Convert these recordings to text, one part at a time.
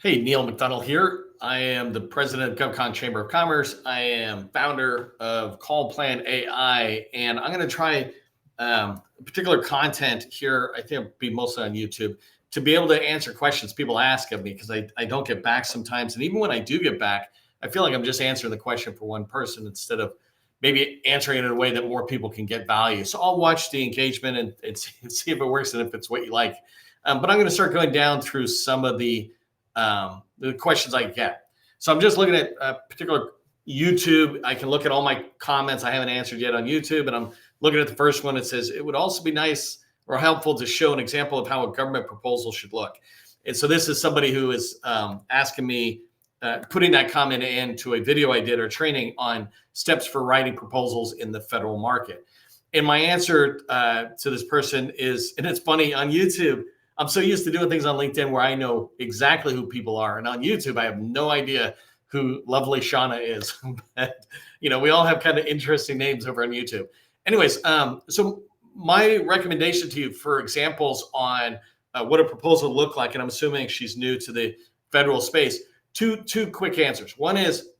Hey, Neil McDonald here. I am the president of GovCon Chamber of Commerce. I am founder of Call Plan AI, and I'm going to try particular content here. I think it'll be mostly on YouTube to be able to answer questions people ask of me because I don't get back sometimes. And even when I do get back, I feel like I'm just answering the question for one person instead of maybe answering it in a way that more people can get value. So I'll watch the engagement and see if it works and if it's what you like. But I'm going to start going down through some of the questions I get. So I'm just looking at a particular YouTube. I can look at all my comments I haven't answered yet on YouTube, and I'm looking at the first one. It says it would also be nice or helpful to show an example of how a government proposal should look. And so this is somebody who is asking me, putting that comment into a video I did or training on steps for writing proposals in the federal market. And my answer to this person is, and it's funny, on YouTube, I'm so used to doing things on LinkedIn where I know exactly who people are. And on YouTube, I have no idea who lovely Shauna is. But, we all have kind of interesting names over on YouTube. Anyways, so my recommendation to you for examples on what a proposal looked like, and I'm assuming she's new to the federal space, two quick answers. One is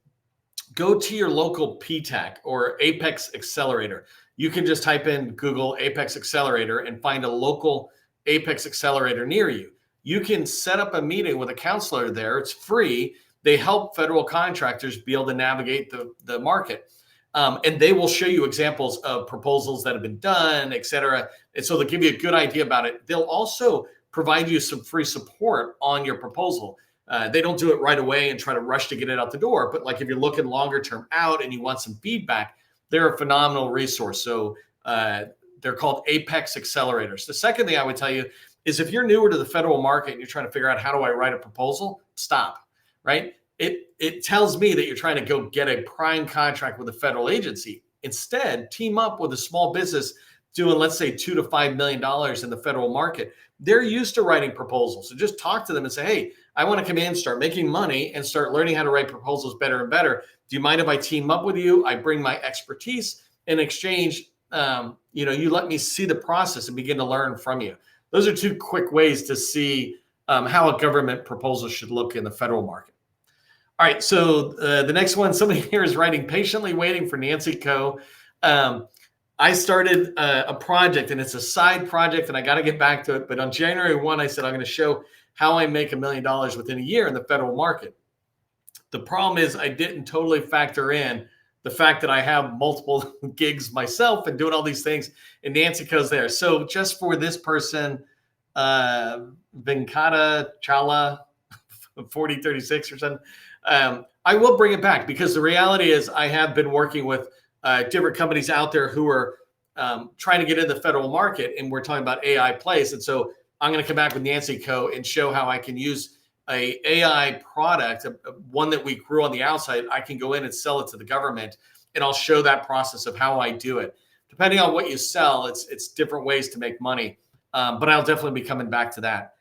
go to your local PTAC or Apex Accelerator. You can just type in Google Apex Accelerator and find a local Apex Accelerator near you. You can set up a meeting with a counselor there. It's free. They help federal contractors be able to navigate the market. And they will show you examples of proposals that have been done, et cetera. And so they'll give you a good idea about it. They'll also provide you some free support on your proposal. They don't do it right away and try to rush to get it out the door. But like if you're looking longer term out and you want some feedback, they're a phenomenal resource. So they're called Apex Accelerators. The second thing I would tell you is if you're newer to the federal market and you're trying to figure out how do I write a proposal, stop, right? It tells me that you're trying to go get a prime contract with a federal agency. Instead, team up with a small business doing, let's say, $2 to $5 million in the federal market. They're used to writing proposals. So just talk to them and say, hey, I want to come in, start making money and start learning how to write proposals better and better. Do you mind if I team up with you? I bring my expertise in exchange. You let me see the process and begin to learn from you. Those are two quick ways to see how a government proposal should look in the federal market. All right, so the next one, somebody here is writing, patiently waiting for Nancy Coe. I started a project, and it's a side project, and I got to get back to it. But on January 1, I said, I'm going to show how I make $1 million within a year in the federal market. The problem is I didn't totally factor in the fact that I have multiple gigs myself and doing all these things, and Nancy Coe's there. So just for this person, Venkata Chala, 4036 or something, I will bring it back because the reality is I have been working with different companies out there who are trying to get in the federal market, and we're talking about AI plays. And so I'm going to come back with Nancy Coe and show how I can use a AI product, one that we grew on the outside. I can go in and sell it to the government, and I'll show that process of how I do it. Depending on what you sell, it's different ways to make money, but I'll definitely be coming back to that.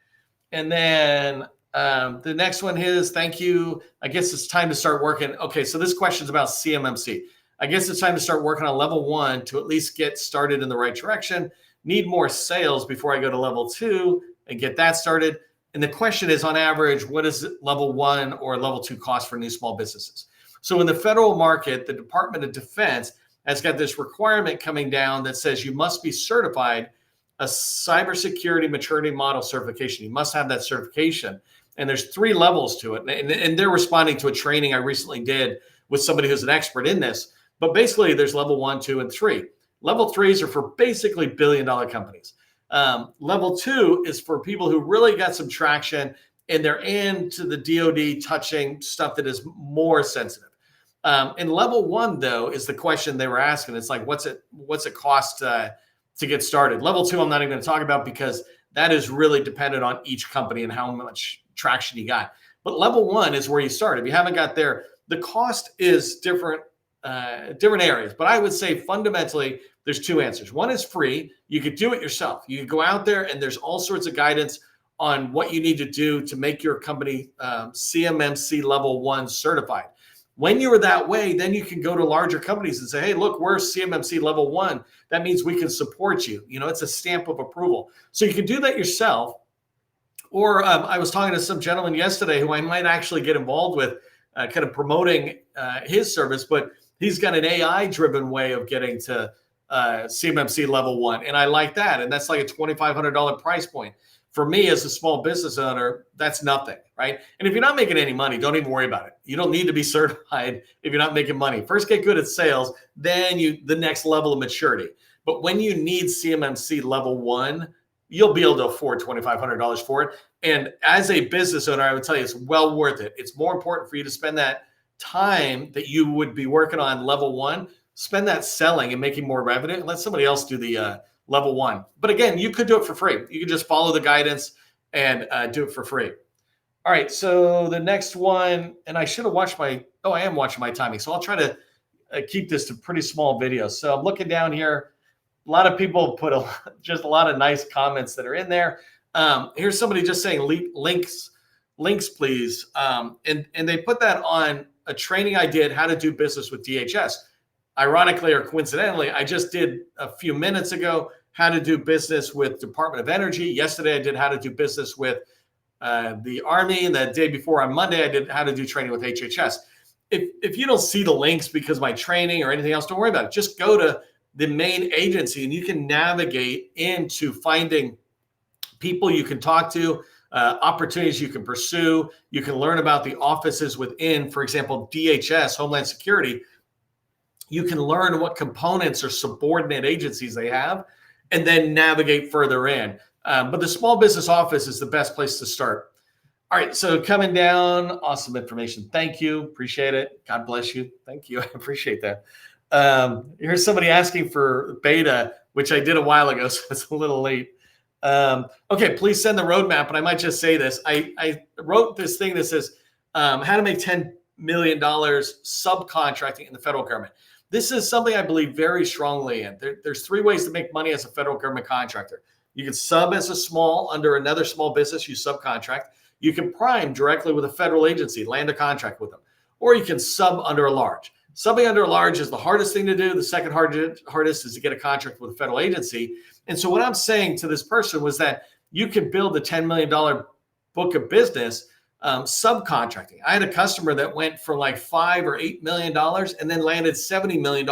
And then the next one is, thank you. I guess it's time to start working. Okay, so this question is about CMMC. I guess it's time to start working on level 1 to at least get started in the right direction. Need more sales before I go to level 2 and get that started. And the question is, on average, what does level 1 or level 2 cost for new small businesses? So in the federal market, the Department of Defense has got this requirement coming down that says you must be certified a cybersecurity maturity model certification. You must have that certification. And there's 3 levels to it. And they're responding to a training I recently did with somebody who's an expert in this. But basically, there's level 1, 2, and 3. Level 3s are for basically billion-dollar companies. Level 2 is for people who really got some traction and they're into the DoD touching stuff that is more sensitive. And level 1, though, is the question they were asking. It's like, what's it cost to get started? Level 2, I'm not even going to talk about because that is really dependent on each company and how much traction you got. But level 1 is where you start. If you haven't got there, the cost is different areas. But I would say fundamentally, there's 2 answers. One is free. You could do it yourself. You could go out there and there's all sorts of guidance on what you need to do to make your company CMMC level 1 certified. When you're that way, then you can go to larger companies and say, hey, look, we're CMMC level 1. That means we can support you. It's a stamp of approval. So you can do that yourself. Or I was talking to some gentleman yesterday who I might actually get involved with, kind of promoting his service, but he's got an AI-driven way of getting to CMMC level 1, and I like that. And that's like a $2,500 price point. For me as a small business owner, that's nothing, right? And if you're not making any money, don't even worry about it. You don't need to be certified if you're not making money. First, get good at sales, then the next level of maturity. But when you need CMMC level 1, you'll be able to afford $2,500 for it. And as a business owner, I would tell you it's well worth it. It's more important for you to spend that time that you would be working on level 1, spend that selling and making more revenue, and let somebody else do the level 1. But again, you could do it for free. You could just follow the guidance and do it for free. All right, so the next one, and I should have watched I am watching my timing. So I'll try to keep this to pretty small videos. So I'm looking down here. A lot of people put just a lot of nice comments that are in there. Here's somebody just saying links, please. And they put that on a training I did, how to do business with DHS. Ironically or coincidentally, I just did a few minutes ago how to do business with Department of Energy. Yesterday, I did how to do business with the Army. And the day before on Monday, I did how to do training with HHS. If you don't see the links because of my training or anything else, don't worry about it. Just go to the main agency and you can navigate into finding people you can talk to, opportunities you can pursue. You can learn about the offices within, for example, DHS, Homeland Security. You can learn what components or subordinate agencies they have and then navigate further in. But the small business office is the best place to start. All right, so coming down, awesome information. Thank you, appreciate it. God bless you. Thank you, I appreciate that. Here's somebody asking for beta, which I did a while ago, so it's a little late. Okay, please send the roadmap, and I might just say this. I wrote this thing that says how to make $10 million subcontracting in the federal government. This is something I believe very strongly in. There's 3 ways to make money as a federal government contractor. You can sub as a small under another small business, you subcontract. You can prime directly with a federal agency, land a contract with them, or you can sub under a large. Subbing under a large is the hardest thing to do. The second hardest is to get a contract with a federal agency. And so what I'm saying to this person was that you could build a $10 million book of business subcontracting. I had a customer that went for like $5 or $8 million and then landed $70 million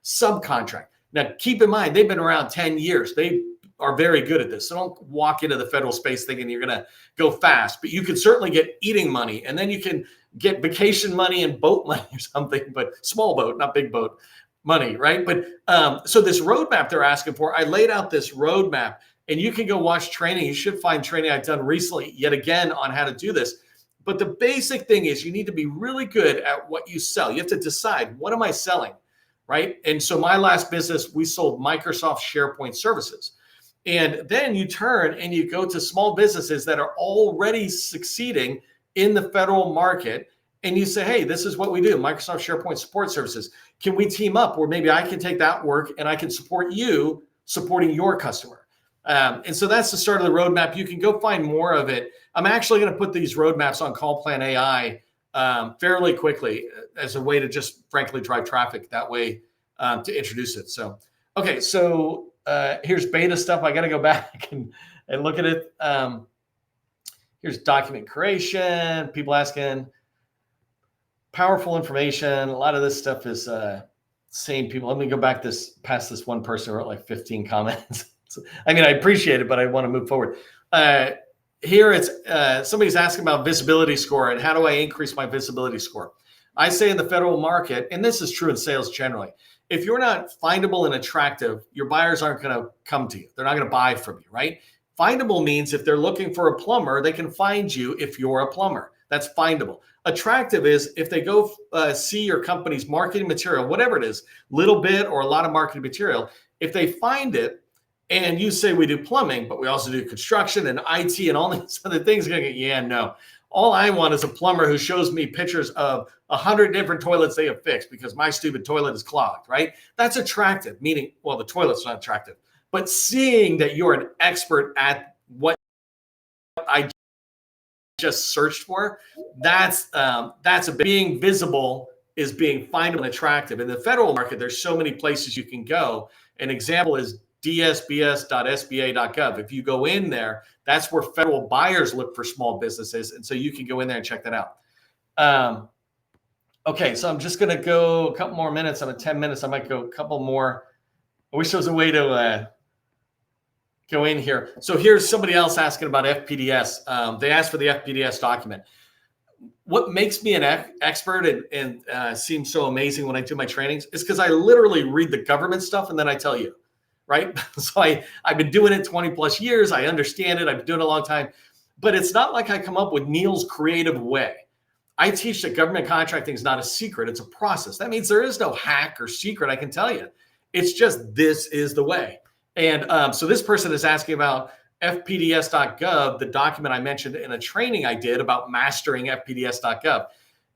subcontract. Now, keep in mind, they've been around 10 years. They are very good at this. So don't walk into the federal space thinking you're going to go fast, but you can certainly get eating money, and then you can get vacation money and boat money or something, but small boat, not big boat money, right? But so this roadmap they're asking for, I laid out this roadmap, and you can go watch training. You should find training I've done recently, yet again, on how to do this. But the basic thing is you need to be really good at what you sell. You have to decide, what am I selling, right? And so my last business, we sold Microsoft SharePoint services. And then you turn and you go to small businesses that are already succeeding in the federal market. And you say, hey, this is what we do, Microsoft SharePoint support services. Can we team up where maybe I can take that work and I can support you supporting your customer? And so that's the start of the roadmap. You can go find more of it. I'm actually going to put these roadmaps on Call Plan AI fairly quickly as a way to just frankly drive traffic that way to introduce it. So, okay, so here's beta stuff. I got to go back and look at it. Here's document creation, people asking powerful information. A lot of this stuff is same people. Let me go back past this one person who wrote like 15 comments. So, I mean, I appreciate it, but I want to move forward. Here it's somebody's asking about visibility score and how do I increase my visibility score? I say in the federal market, and this is true in sales generally, if you're not findable and attractive, your buyers aren't going to come to you. They're not going to buy from you, right? Findable means if they're looking for a plumber, they can find you if you're a plumber. That's findable. Attractive is if they go see your company's marketing material, whatever it is, little bit or a lot of marketing material, if they find it and you say we do plumbing, but we also do construction and IT and all these other things, you're going to get, yeah, no. All I want is a plumber who shows me pictures of 100 different toilets they have fixed because my stupid toilet is clogged, right? That's attractive, meaning, well, the toilet's not attractive. But seeing that you're an expert at what I just searched for, that's being visible is being findable and attractive. In the federal market, there's so many places you can go. An example is dsbs.sba.gov. If you go in there, that's where federal buyers look for small businesses. And so you can go in there and check that out. Okay, so I'm just going to go a couple more minutes. I'm at 10 minutes. I might go a couple more. I wish there was a way to go in here. So here's somebody else asking about FPDS. They asked for the FPDS document. What makes me an expert and seems so amazing when I do my trainings is because I literally read the government stuff and then I tell you, right? So I've been doing it 20 plus years. I understand it. I've been doing it a long time. But it's not like I come up with Neil's creative way. I teach that government contracting is not a secret. It's a process. That means there is no hack or secret, I can tell you. It's just this is the way. And so this person is asking about fpds.gov, the document I mentioned in a training I did about mastering fpds.gov.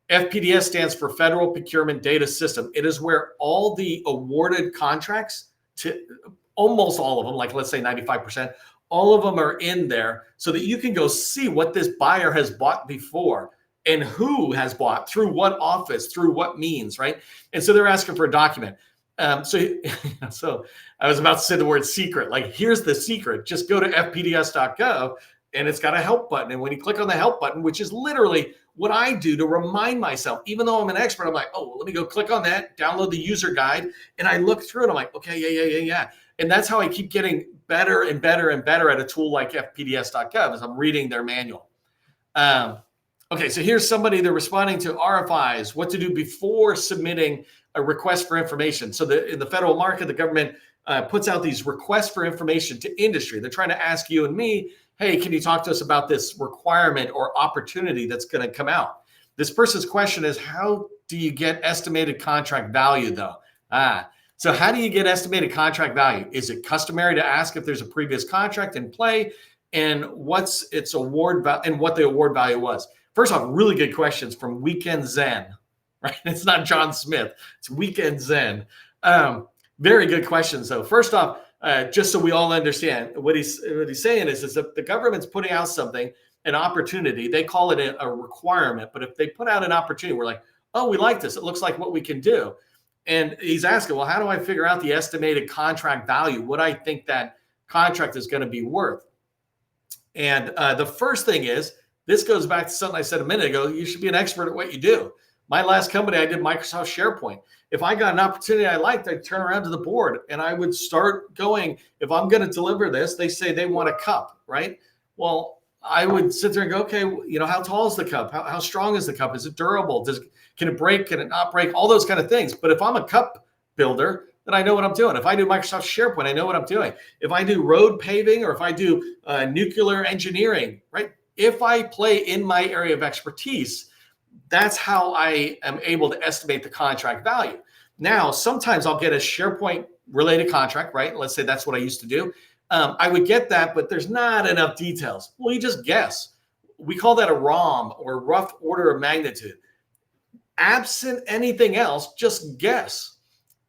FPDS stands for Federal Procurement Data System. It is where all the awarded contracts, to almost all of them, like let's say 95%, all of them are in there so that you can go see what this buyer has bought before and who has bought, through what office, through what means, right? And so they're asking for a document. So I was about to say the word secret. Like, here's the secret. Just go to fpds.gov and it's got a help button. And when you click on the help button, which is literally what I do to remind myself, even though I'm an expert, I'm like, oh, let me go click on that, download the user guide. And I look through it. I'm like, okay, yeah. And that's how I keep getting better and better and better at a tool like fpds.gov as I'm reading their manual. Okay, so here's somebody, they're responding to RFIs, what to do before submitting a request for information. So in the federal market, the government puts out these requests for information to industry. They're trying to ask you and me, hey, can you talk to us about this requirement or opportunity that's going to come out? This person's question is, how do you get estimated contract value though? So how do you get estimated contract value? Is it customary to ask if there's a previous contract in play and what's its award and what the award value was? First off, really good questions from Weekend Zen, right? It's not John Smith, it's Weekend Zen. Very good questions, though. First off, just so we all understand, what he's saying is that the government's putting out something, an opportunity. They call it a requirement, but if they put out an opportunity, we're like, oh, we like this. It looks like what we can do. And he's asking, well, how do I figure out the estimated contract value? What I think that contract is going to be worth? And the first thing is, this goes back to something I said a minute ago. You should be an expert at what you do. My last company, I did Microsoft SharePoint. If I got an opportunity I liked, I'd turn around to the board and I would start going, if I'm going to deliver this, they say they want a cup, right? Well, I would sit there and go, okay, how tall is the cup? How strong is the cup? Is it durable? Can it break? Can it not break? All those kind of things. But if I'm a cup builder, then I know what I'm doing. If I do Microsoft SharePoint, I know what I'm doing. If I do road paving or if I do nuclear engineering, right? If I play in my area of expertise, that's how I am able to estimate the contract value. Now, sometimes I'll get a SharePoint related contract, right? Let's say that's what I used to do. I would get that, but there's not enough details. Well, you just guess. We call that a ROM, or rough order of magnitude. Absent anything else, just guess.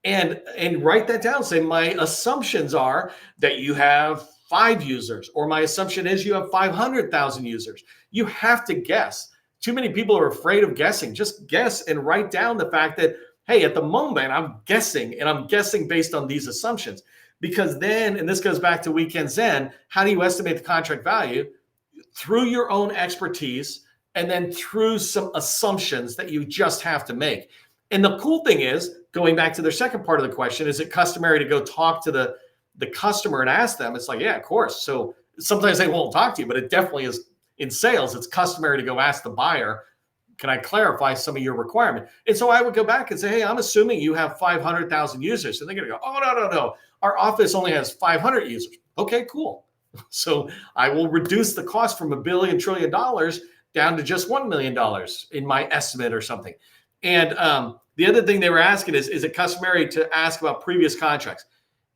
And write that down. Say, my assumptions are that you have 5 users, or my assumption is you have 500,000 users. You have to guess. Too many people are afraid of guessing. Just guess and write down the fact that, hey, at the moment I'm guessing, and I'm guessing based on these assumptions. Because then, and this goes back to Weekend Zen, how do you estimate the contract value? Through your own expertise and then through some assumptions that you just have to make. And the cool thing is, going back to their second part of the question, is it customary to go talk to the customer and ask them? It's like, yeah, of course. So sometimes they won't talk to you, but it definitely is in sales. It's customary to go ask the buyer, can I clarify some of your requirement? And so I would go back and say, hey, I'm assuming you have 500,000 users. And they're going to go, oh, no. Our office only has 500 users. Okay, cool. So I will reduce the cost from $1 billion trillion down to just $1 million in my estimate or something. And the other thing they were asking is it customary to ask about previous contracts?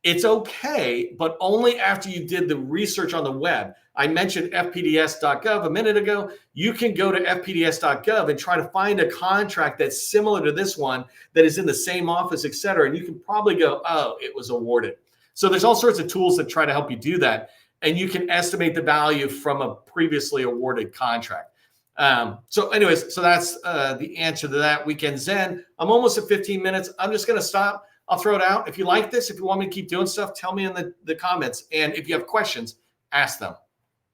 It's okay, but only after you did the research on the web. I mentioned fpds.gov a minute ago. You can go to fpds.gov and try to find a contract that's similar to this one that is in the same office, et cetera. And you can probably go, oh, it was awarded. So there's all sorts of tools that try to help you do that. And you can estimate the value from a previously awarded contract. So anyways, so that's the answer to that. Weekend Zen. I'm almost at 15 minutes. I'm just going to stop. I'll throw it out. If you like this, if you want me to keep doing stuff, tell me in the comments. And if you have questions, ask them.